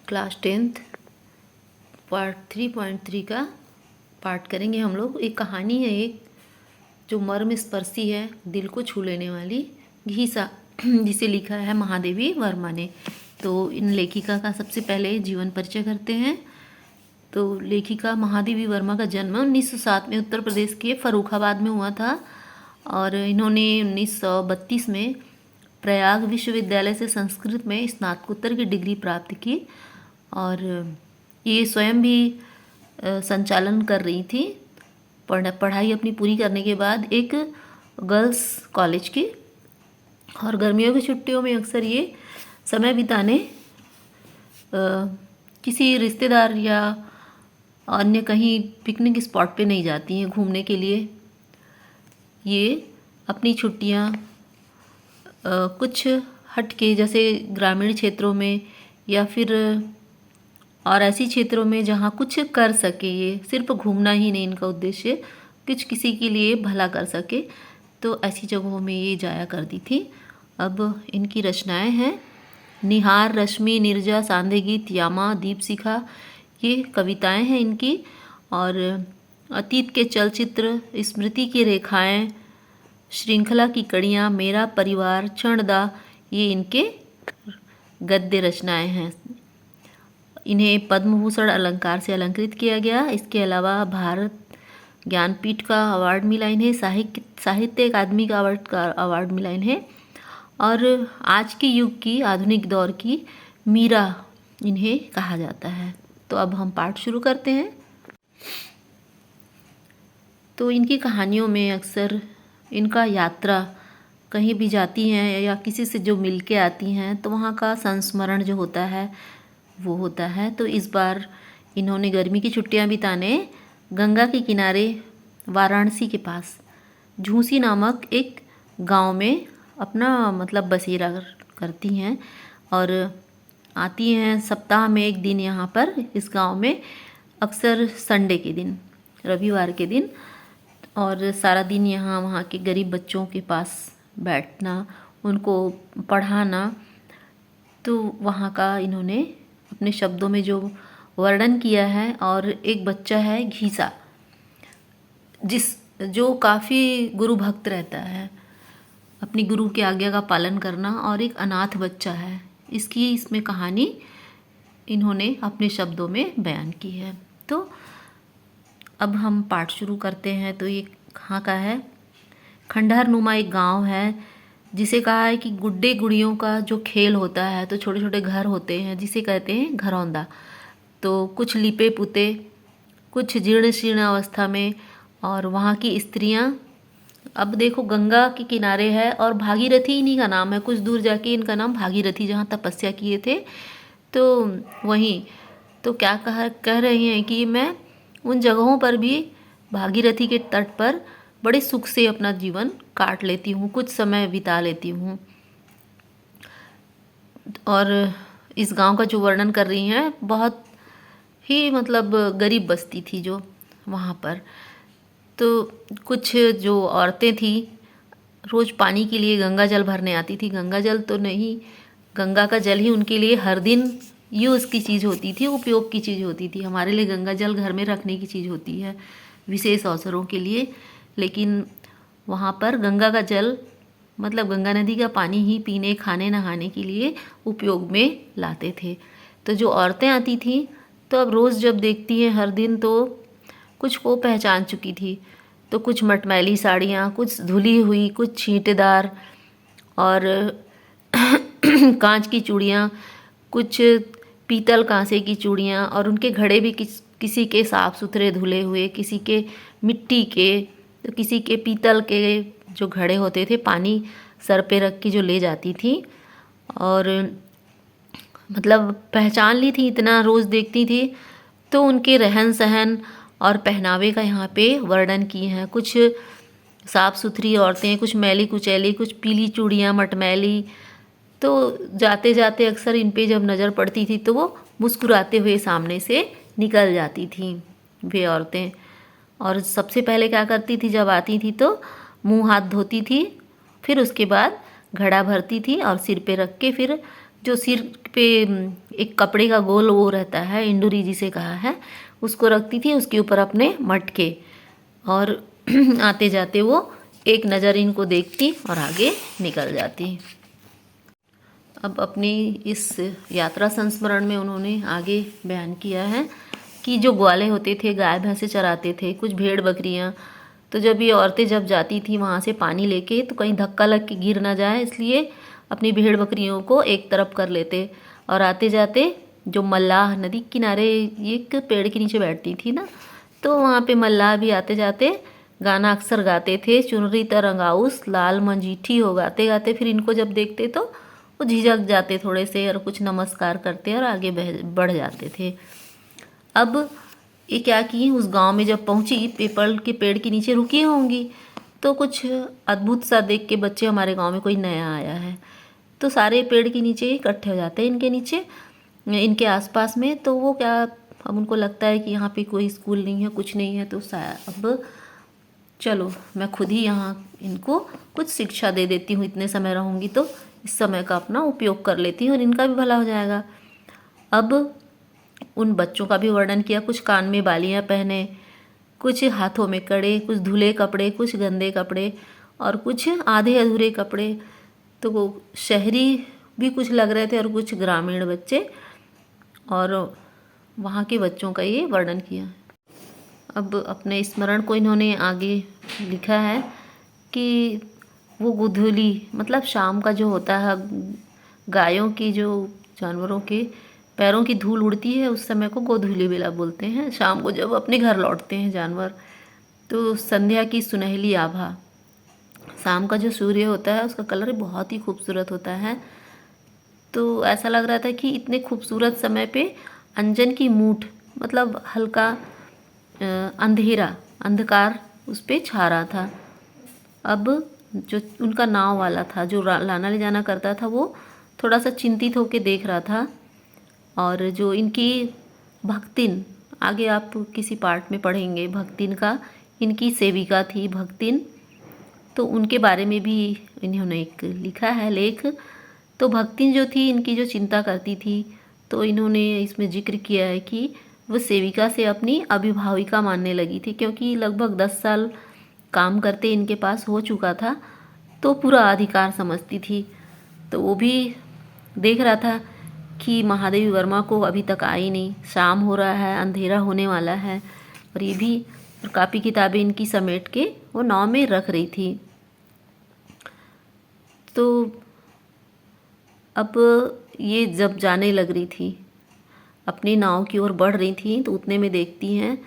Class 10th part 3.3 का पाठ करेंगे हम लोग। एक कहानी है, एक जो मर्म स्पर्शी है, दिल को छू लेने वाली, घीसा, जिसे लिखा है महादेवी वर्मा ने। तो इन लेखिका का सबसे पहले जीवन परिचय करते हैं। तो लेखिका महादेवी वर्मा का जन्म 1907 में उत्तर प्रदेश के फर्रुखाबाद में हुआ था और इन्होंने 1932 में प्रयाग विश्वविद्यालय से संस्कृत में स्नातकोत्तर की डिग्री प्राप्त की और ये स्वयं भी संचालन कर रही थी। पढ़ाई अपनी पूरी करने के बाद एक गर्ल्स कॉलेज की, और गर्मियों की छुट्टियों में अक्सर ये समय बिताने किसी रिश्तेदार या अन्य कहीं पिकनिक स्पॉट पे नहीं जाती हैं घूमने के लिए। ये अपनी छुट्टियां कुछ हटके, जैसे ग्रामीण क्षेत्रों में या फिर और ऐसी क्षेत्रों में जहाँ कुछ कर सके, ये सिर्फ घूमना ही नहीं इनका उद्देश्य, कुछ किसी के लिए भला कर सके, तो ऐसी जगहों में ये जाया करती थी। अब इनकी रचनाएं हैं निहार, रश्मि, निर्जा, सांध्य गीत, यामा, दीपशिखा, ये कविताएं हैं इनकी। और अतीत के चलचित्र, स्मृति की रेखाएं, श्रृंखला की कड़ियाँ, मेरा परिवार, क्षणदा, ये इनके गद्य रचनाएं हैं। इन्हें पद्म भूषण अलंकार से अलंकृत किया गया। इसके अलावा भारत ज्ञानपीठ का अवार्ड मिला इन्हें, साहित्य अकादमी का अवार्ड मिला इन्हें, और आज के युग की, आधुनिक दौर की मीरा इन्हें कहा जाता है। तो अब हम पाठ शुरू करते हैं। तो इनकी कहानियों में अक्सर इनका यात्रा, कहीं भी जाती हैं या किसी से जो मिल के आती हैं तो वहाँ का संस्मरण जो होता है वो होता है। तो इस बार इन्होंने गर्मी की छुट्टियां बिताने गंगा के किनारे वाराणसी के पास झूसी नामक एक गांव में अपना बसेरा करती हैं और आती हैं सप्ताह में एक दिन यहाँ पर इस गांव में, अक्सर संडे के दिन, रविवार के दिन, और सारा दिन यहाँ वहाँ के गरीब बच्चों के पास बैठना, उनको पढ़ाना। तो वहाँ का इन्होंने अपने शब्दों में जो वर्णन किया है। और एक बच्चा है घीसा, जो काफ़ी गुरु भक्त रहता है, अपनी गुरु की आज्ञा का पालन करना, और एक अनाथ बच्चा है। इसमें कहानी इन्होंने अपने शब्दों में बयान की है। तो अब हम पाठ शुरू करते हैं। तो ये कहाँ का है? खंडहर नुमा एक गांव है जिसे कहा है कि गुड्डे गुड़ियों का जो खेल होता है, तो छोटे छोटे घर होते हैं जिसे कहते हैं घरौंदा। तो कुछ लिपे पुते, कुछ जीर्ण शीर्ण अवस्था में, और वहाँ की स्त्रियाँ, अब देखो गंगा के किनारे है और भागीरथी इन्हीं का नाम है, कुछ दूर जाके इनका नाम भागीरथी, जहाँ तपस्या किए थे तो वहीं। तो क्या कह रहे हैं कि मैं उन जगहों पर भी भागीरथी के तट पर बड़े सुख से अपना जीवन काट लेती हूँ, कुछ समय बिता लेती हूँ। और इस गांव का जो वर्णन कर रही हैं, बहुत ही गरीब बस्ती थी जो वहाँ पर। तो कुछ जो औरतें थी रोज़ पानी के लिए गंगा जल भरने आती थी। गंगा जल तो नहीं, गंगा का जल ही उनके लिए हर दिन यूज़ की चीज़ होती थी, उपयोग की चीज़ होती थी। हमारे लिए गंगा जल घर में रखने की चीज़ होती है विशेष अवसरों के लिए, लेकिन वहाँ पर गंगा का जल गंगा नदी का पानी ही पीने, खाने, नहाने के लिए उपयोग में लाते थे। तो जो औरतें आती थीं, तो अब रोज़ जब देखती हैं हर दिन, तो कुछ को पहचान चुकी थी। तो कुछ मटमैली साड़ियाँ, कुछ धुली हुई, कुछ छींटेदार, और कांच की चूड़ियाँ, कुछ पीतल कांसे की चूड़ियाँ, और उनके घड़े भी किसी के साफ़ सुथरे धुले हुए, किसी के मिट्टी के, तो किसी के पीतल के जो घड़े होते थे, पानी सर पे रख के जो ले जाती थी। और पहचान ली थी, इतना रोज़ देखती थी। तो उनके रहन सहन और पहनावे का यहाँ पे वर्णन किए हैं। कुछ साफ़ सुथरी औरतें, कुछ मैली कुचैली, कुछ पीली चूड़ियाँ, मटमैली। तो जाते जाते अक्सर इन पे जब नज़र पड़ती थी तो वो मुस्कुराते हुए सामने से निकल जाती थी वे औरतें। और सबसे पहले क्या करती थी, जब आती थी तो मुंह हाथ धोती थी, फिर उसके बाद घड़ा भरती थी और सिर पे रख के फिर जो सिर पे एक कपड़े का गोल वो रहता है, इंडुरी जिसे कहा है, उसको रखती थी, उसके ऊपर अपने मटके, और आते जाते वो एक नज़र इनको देखती और आगे निकल जाती। अब अपनी इस यात्रा संस्मरण में उन्होंने आगे बयान किया है कि जो ग्वाले होते थे, गाय भैंसे चराते थे, कुछ भेड़ बकरियां, तो जब ये औरतें जब जाती थी वहाँ से पानी लेके, तो कहीं धक्का लग के गिर ना जाए, इसलिए अपनी भेड़ बकरियों को एक तरफ कर लेते, और आते जाते जो मल्लाह नदी किनारे एक पेड़ के नीचे बैठती थी ना, तो वहाँ पे मल्लाह भी आते जाते गाना अक्सर गाते थे, चुनरी तरंगाउस लाल मंजीठी हो, गाते गाते फिर इनको जब देखते तो वो झिझक जाते थोड़े से, और कुछ नमस्कार करते और आगे बढ़ जाते थे। अब ये क्या की, उस गांव में जब पहुंची, पीपल के पेड़ के नीचे रुकी होंगी, तो कुछ अद्भुत सा देख के बच्चे, हमारे गांव में कोई नया आया है, तो सारे पेड़ के नीचे इकट्ठे हो जाते हैं, इनके नीचे, इनके आसपास में। तो वो क्या, अब उनको लगता है कि यहाँ पे कोई स्कूल नहीं है, कुछ नहीं है, तो अब चलो मैं खुद ही यहाँ इनको कुछ शिक्षा दे देती हूँ, इतने समय रहूँगी तो इस समय का अपना उपयोग कर लेती हूँ और इनका भी भला हो जाएगा। अब उन बच्चों का भी वर्णन किया, कुछ कान में बालियाँ पहने, कुछ हाथों में कड़े, कुछ धुले कपड़े, कुछ गंदे कपड़े, और कुछ आधे अधूरे कपड़े। तो वो शहरी भी कुछ लग रहे थे और कुछ ग्रामीण बच्चे, और वहाँ के बच्चों का ये वर्णन किया। अब अपने स्मरण को इन्होंने आगे लिखा है कि वो गोधूली, मतलब शाम का जो होता है, गायों की, जो जानवरों के पैरों की धूल उड़ती है, उस समय को गोधूली बेला बोलते हैं। शाम को जब अपने घर लौटते हैं जानवर, तो संध्या की सुनहली आभा, शाम का जो सूर्य होता है उसका कलर बहुत ही खूबसूरत होता है। तो ऐसा लग रहा था कि इतने खूबसूरत समय पे अंजन की मूठ, मतलब हल्का अंधेरा, अंधकार उस पर छा रहा था। अब जो उनका नाव वाला था, जो लाना ले जाना करता था, वो थोड़ा सा चिंतित होकर देख रहा था। और जो इनकी भक्तिन, आगे आप किसी पार्ट में पढ़ेंगे, भक्तिन का, इनकी सेविका थी भक्तिन, तो उनके बारे में भी इन्होंने एक लिखा है लेख। तो भक्तिन जो थी, इनकी जो चिंता करती थी, तो इन्होंने इसमें जिक्र किया है कि वह सेविका से अपनी अभिभाविका मानने लगी थी, क्योंकि लगभग 10 साल काम करते इनके पास हो चुका था, तो पूरा अधिकार समझती थी। तो वो भी देख रहा था कि महादेवी वर्मा को अभी तक आई नहीं, शाम हो रहा है, अंधेरा होने वाला है, और ये भी कापी किताबें इनकी समेट के वो नाव में रख रही थी। तो अब ये जब जाने लग रही थी, अपनी नाव की ओर बढ़ रही थी, तो उतने में देखती हैं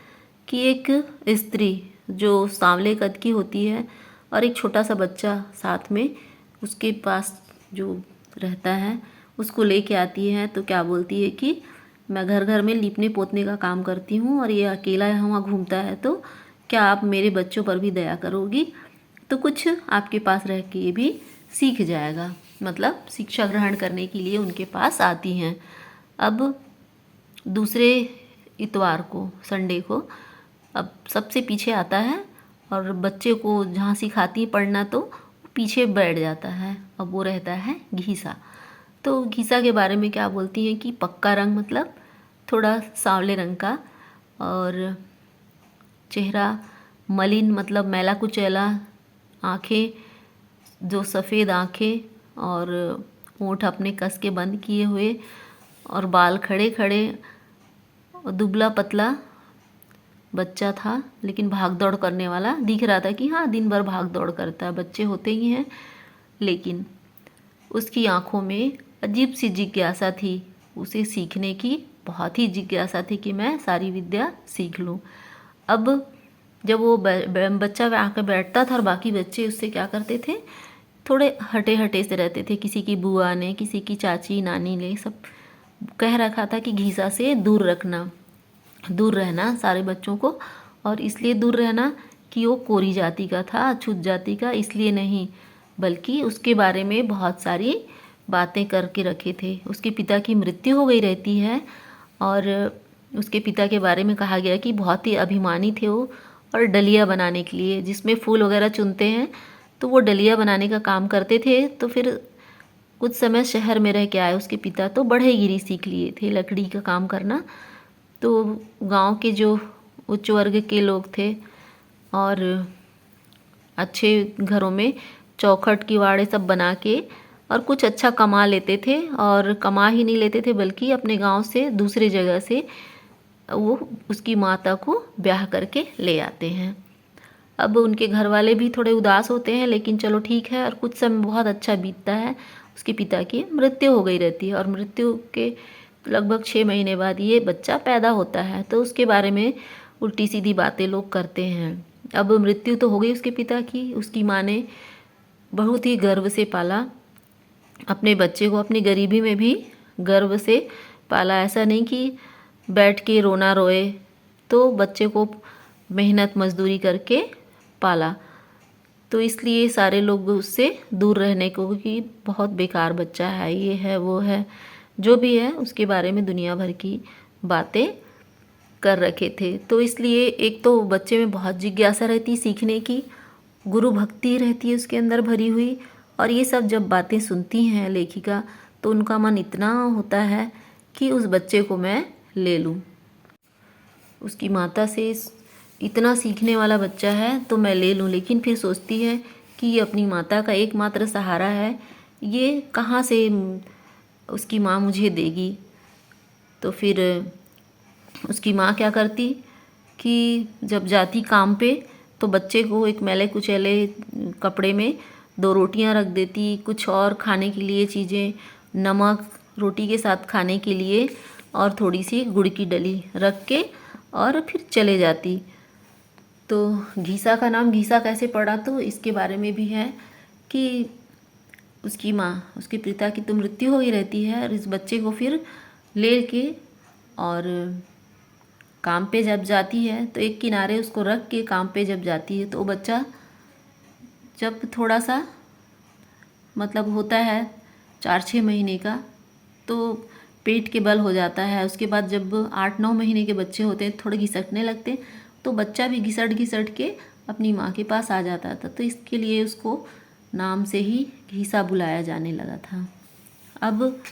कि एक स्त्री जो सांवले कद की होती है और एक छोटा सा बच्चा साथ में उसके पास जो रहता है, उसको लेके आती है। तो क्या बोलती है कि मैं घर घर में लीपने पोतने का काम करती हूँ और ये अकेला यहाँ घूमता है, तो क्या आप मेरे बच्चों पर भी दया करोगी, तो कुछ आपके पास रह के ये भी सीख जाएगा। मतलब शिक्षा ग्रहण करने के लिए उनके पास आती हैं। अब दूसरे इतवार को, संडे को, अब सबसे पीछे आता है और बच्चे को जहाँ सिखाती पढ़ना तो पीछे बैठ जाता है। अब वो रहता है घीसा। तो घीसा के बारे में क्या बोलती हैं कि पक्का रंग, मतलब थोड़ा सांवले रंग का, और चेहरा मलिन, मतलब मैला कुचैला, आँखें जो सफ़ेद आँखें, और होंठ अपने कस के बंद किए हुए, और बाल खड़े खड़े, और दुबला पतला बच्चा था, लेकिन भाग दौड़ करने वाला दिख रहा था कि हाँ दिन भर भाग दौड़ करता है, बच्चे होते ही हैं। लेकिन उसकी आंखों में अजीब सी जिज्ञासा थी, उसे सीखने की बहुत ही जिज्ञासा थी कि मैं सारी विद्या सीख लूँ। अब जब वो बच्चा आकर बैठता था और बाकी बच्चे उससे क्या करते थे, थोड़े हटे हटे से रहते थे। किसी की बुआ ने, किसी की चाची नानी ने सब कह रखा था कि घीसा से दूर रखना, दूर रहना सारे बच्चों को, और इसलिए दूर रहना कि वो कोरी जाति का था, अछूत जाति का, इसलिए नहीं, बल्कि उसके बारे में बहुत सारी बातें करके रखे थे। उसके पिता की मृत्यु हो गई रहती है, और उसके पिता के बारे में कहा गया कि बहुत ही अभिमानी थे वो, और डलिया बनाने के लिए, जिसमें फूल वगैरह चुनते हैं, तो वो डलिया बनाने का काम करते थे। तो फिर कुछ समय शहर में रह के आए उसके पिता, तो बढ़ईगिरी सीख लिए थे, लकड़ी का काम करना। तो गांव के जो उच्च वर्ग के लोग थे और अच्छे घरों में चौखट किवाड़े सब बना के और कुछ अच्छा कमा लेते थे, और कमा ही नहीं लेते थे बल्कि अपने गांव से दूसरे जगह से वो उसकी माता को ब्याह करके ले आते हैं। अब उनके घर वाले भी थोड़े उदास होते हैं, लेकिन चलो ठीक है। और कुछ समय बहुत अच्छा बीतता है। उसके पिता की मृत्यु हो गई रहती है और मृत्यु के लगभग 6 महीने बाद ये बच्चा पैदा होता है। तो उसके बारे में उल्टी सीधी बातें लोग करते हैं। अब मृत्यु तो हो गई उसके पिता की, उसकी माँ ने बहुत ही गर्व से पाला अपने बच्चे को, अपनी गरीबी में भी गर्व से पाला। ऐसा नहीं कि बैठ के रोना रोए, तो बच्चे को मेहनत मजदूरी करके पाला। तो इसलिए सारे लोग उससे दूर रहने को कि बहुत बेकार बच्चा है, ये है वो है, जो भी है उसके बारे में दुनिया भर की बातें कर रखे थे। तो इसलिए एक तो बच्चे में बहुत जिज्ञासा रहती सीखने की, गुरु भक्ति रहती है उसके अंदर भरी हुई, और ये सब जब बातें सुनती हैं लेखिका तो उनका मन इतना होता है कि उस बच्चे को मैं ले लूँ। उसकी माता से इतना सीखने वाला बच्चा है तो मैं ले लूँ, लेकिन फिर सोचती है कि ये अपनी माता का एकमात्र सहारा है, ये कहाँ से उसकी माँ मुझे देगी। तो फिर उसकी माँ क्या करती कि जब जाती काम पे तो बच्चे को एक मैले कुचैले कपड़े में 2 रोटियां रख देती, कुछ और खाने के लिए चीज़ें, नमक रोटी के साथ खाने के लिए और थोड़ी सी गुड़ की डली रख के और फिर चले जाती। तो घीसा का नाम घीसा कैसे पड़ा, तो इसके बारे में भी है कि उसकी माँ, उसके पिता की तो मृत्यु हो ही रहती है और इस बच्चे को फिर ले के और काम पे जब जाती है तो एक किनारे उसको रख के काम पे जब जाती है तो वो बच्चा जब थोड़ा सा मतलब होता है 4-6 महीने का तो पेट के बल हो जाता है। उसके बाद जब 8-9 महीने के बच्चे होते हैं थोड़े घिसटने लगते हैं, तो बच्चा भी घिसट घिसट के अपनी माँ के पास आ जाता था। तो इसके लिए उसको नाम से ही घीसा बुलाया जाने लगा था। अब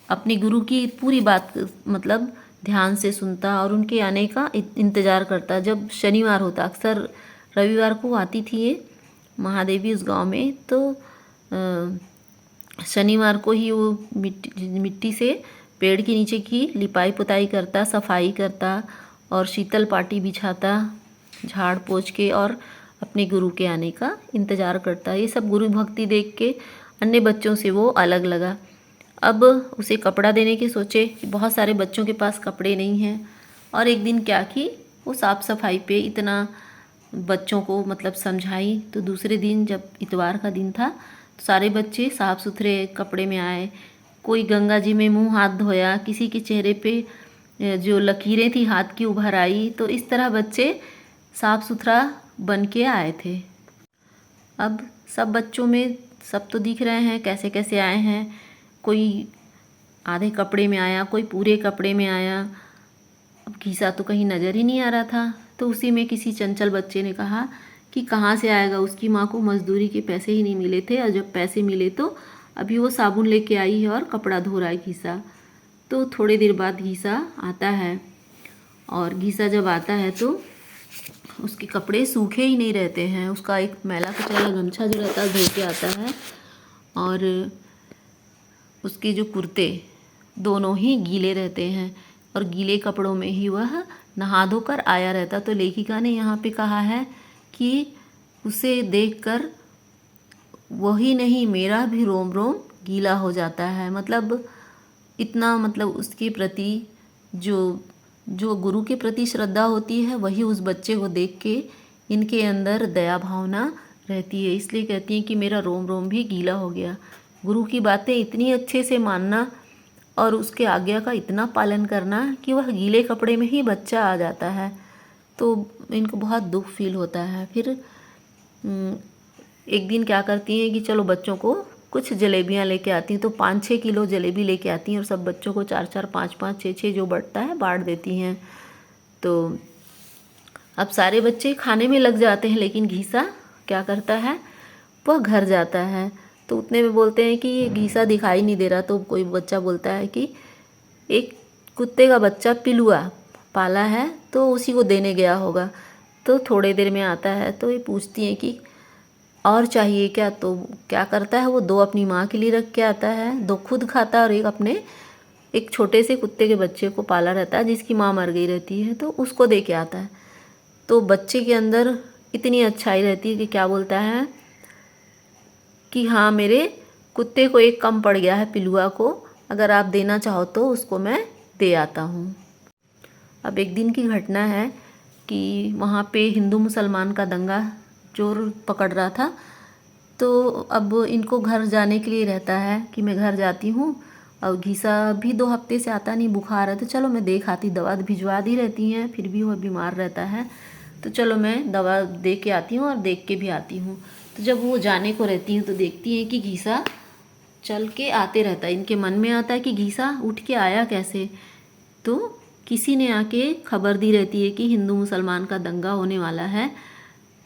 अपने गुरु की पूरी बात मतलब ध्यान से सुनता और उनके आने का इंतज़ार करता। जब शनिवार होता, अक्सर रविवार को आती थी ये महादेवी उस गांव में, तो शनिवार को ही वो मिट्टी से पेड़ के नीचे की लिपाई पुताई करता, सफाई करता और शीतल पाटी बिछाता झाड़ पोंछ के और अपने गुरु के आने का इंतज़ार करता। ये सब गुरु भक्ति देख के अन्य बच्चों से वो अलग लगा। अब उसे कपड़ा देने के सोचे कि बहुत सारे बच्चों के पास कपड़े नहीं हैं, और एक दिन क्या की वो साफ़ सफाई पे इतना बच्चों को मतलब समझाई। तो दूसरे दिन जब इतवार का दिन था तो सारे बच्चे साफ़ सुथरे कपड़े में आए। कोई गंगा जी में मुंह हाथ धोया, किसी के चेहरे पे जो लकीरें थी हाथ की उभर आई। तो इस तरह बच्चे साफ़ सुथरा बन के आए थे। अब सब बच्चों में सब तो दिख रहे हैं कैसे कैसे आए हैं, कोई आधे कपड़े में आया, कोई पूरे कपड़े में आया। अब घीसा तो कहीं नज़र ही नहीं आ रहा था। तो उसी में किसी चंचल बच्चे ने कहा कि कहाँ से आएगा, उसकी माँ को मजदूरी के पैसे ही नहीं मिले थे, और जब पैसे मिले तो अभी वो साबुन लेके आई है और कपड़ा धो रहा है घीसा। तो थोड़ी देर बाद घीसा आता है, और घीसा जब आता है तो उसके कपड़े सूखे ही नहीं रहते हैं। उसका एक मैला कुचैला गमछा जो रहता है धो के आता है, और उसके जो कुर्ते दोनों ही गीले रहते हैं, और गीले कपड़ों में ही वह नहा धोकर आया रहता। तो लेखिका ने यहाँ पे कहा है कि उसे देखकर वही नहीं मेरा भी रोम रोम गीला हो जाता है। मतलब इतना मतलब उसके प्रति जो गुरु के प्रति श्रद्धा होती है वही उस बच्चे को देख के इनके अंदर दया भावना रहती है। इसलिए कहती हैं कि मेरा रोम रोम भी गीला हो गया। गुरु की बातें इतनी अच्छे से मानना और उसके आज्ञा का इतना पालन करना कि वह गीले कपड़े में ही बच्चा आ जाता है। तो इनको बहुत दुख फील होता है। फिर एक दिन क्या करती हैं कि चलो बच्चों को कुछ जलेबियाँ लेके आती हैं। तो 5-6 किलो जलेबी लेके आती हैं और सब बच्चों को 4-4, 5-5, 6-6 जो बढ़ता है बांट देती हैं। तो अब सारे बच्चे खाने में लग जाते हैं, लेकिन घीसा क्या करता है, वह घर जाता है। तो उतने में बोलते हैं कि ये घीसा दिखाई नहीं दे रहा। तो कोई बच्चा बोलता है कि एक कुत्ते का बच्चा पिलुआ पाला है तो उसी को देने गया होगा। तो थोड़ी देर में आता है तो ये पूछती हैं कि और चाहिए क्या। तो क्या करता है वो 2 अपनी माँ के लिए रख के आता है, 2 खुद खाता है और एक अपने एक छोटे से कुत्ते के बच्चे को पाला रहता है जिसकी माँ मर गई रहती है तो उसको दे के आता है। तो बच्चे के अंदर इतनी अच्छाई रहती है कि क्या बोलता है कि हाँ, मेरे कुत्ते को एक कम पड़ गया है पिलुआ को, अगर आप देना चाहो तो उसको मैं दे आता हूँ। अब एक दिन की घटना है कि वहाँ पे हिंदू मुसलमान का दंगा जोर पकड़ रहा था। तो अब इनको घर जाने के लिए रहता है कि मैं घर जाती हूँ। और घीसा भी 2 हफ्ते से आता नहीं, बुखार है तो चलो मैं देख आती, दवा भिजवा दी रहती हैं, फिर भी वह बीमार रहता है तो चलो मैं दवा दे के आती हूँ और देख के भी आती हूँ। तो जब वो जाने को रहती हैं तो देखती हैं कि घीसा चल के आते रहता है। इनके मन में आता है कि घीसा उठ के आया कैसे। तो किसी ने आके खबर दी रहती है कि हिंदू मुसलमान का दंगा होने वाला है।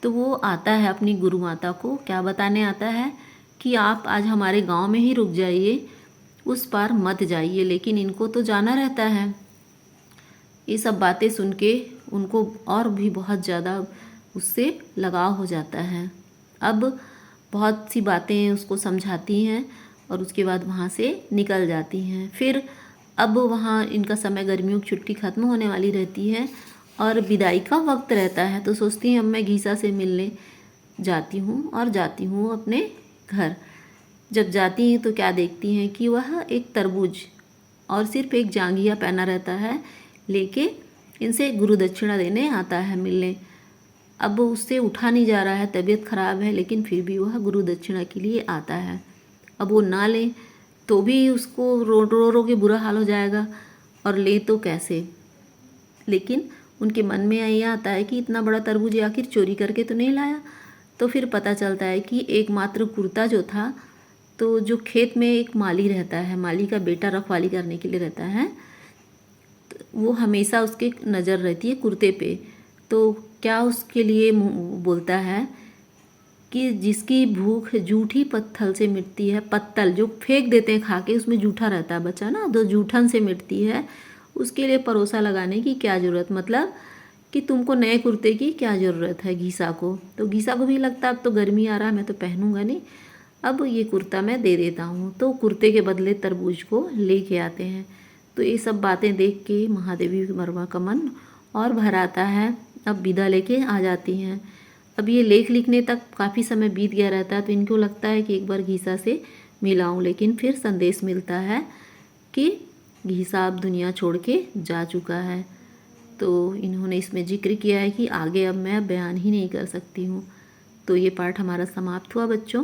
तो वो आता है अपनी गुरु माता को क्या बताने आता है कि आप आज हमारे गांव में ही रुक जाइए, उस पार मत जाइए, लेकिन इनको तो जाना रहता है। ये सब बातें सुन के उनको और भी बहुत ज़्यादा उससे लगाव हो जाता है। अब बहुत सी बातें उसको समझाती हैं और उसके बाद वहाँ से निकल जाती हैं। फिर अब वहाँ इनका समय गर्मियों की छुट्टी ख़त्म होने वाली रहती है और विदाई का वक्त रहता है। तो सोचती हैं अब मैं घीसा से मिलने जाती हूँ और जाती हूँ अपने घर। जब जाती हैं तो क्या देखती हैं कि वह एक तरबूज और सिर्फ एक जांघिया पहना रहता है लेके इनसे गुरु दक्षिणा देने आता है मिलने। अब उससे उठा नहीं जा रहा है, तबीयत ख़राब है, लेकिन फिर भी वह गुरु दक्षिणा के लिए आता है। अब वो ना ले तो भी उसको रो रो रो के बुरा हाल हो जाएगा और ले तो कैसे। लेकिन उनके मन में ये आता है कि इतना बड़ा तरबूज आखिर चोरी करके तो नहीं लाया। तो फिर पता चलता है कि एकमात्र कुर्ता जो था, तो जो खेत में एक माली रहता है, माली का बेटा रखवाली करने के लिए रहता है, तो वो हमेशा उसके नज़र रहती है कुर्ते पे। तो क्या उसके लिए बोलता है कि जिसकी भूख जूठी पत्थल से मिटती है, पत्तल जो फेंक देते हैं खा के, उसमें जूठा रहता है बच्चा ना, तो जूठन से मिटती है, उसके लिए परोसा लगाने की क्या ज़रूरत। मतलब कि तुमको नए कुर्ते की क्या ज़रूरत है घीसा को। तो घीसा को भी लगता अब तो गर्मी आ रहा है, मैं तो पहनूंगा नहीं, अब ये कुर्ता मैं दे देता हूँ। तो कुर्ते के बदले तरबूज को लेके आते हैं। तो ये सब बातें देख के महादेवी वर्मा का मन और भर आता है। अब विदा लेके आ जाती हैं। अब ये लेख लिखने तक काफ़ी समय बीत गया रहता है तो इनको लगता है कि एक बार घीसा से मिलाऊं, लेकिन फिर संदेश मिलता है कि घीसा अब दुनिया छोड़ के जा चुका है। तो इन्होंने इसमें जिक्र किया है कि आगे अब मैं बयान ही नहीं कर सकती हूँ। तो ये पार्ट हमारा समाप्त हुआ बच्चों,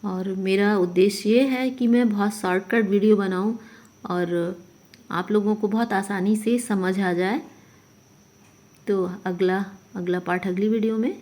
और मेरा उद्देश्य ये है कि मैं बहुत शॉर्टकट वीडियो बनाऊं और आप लोगों को बहुत आसानी से समझ आ जाए। तो अगला पार्ट अगली वीडियो में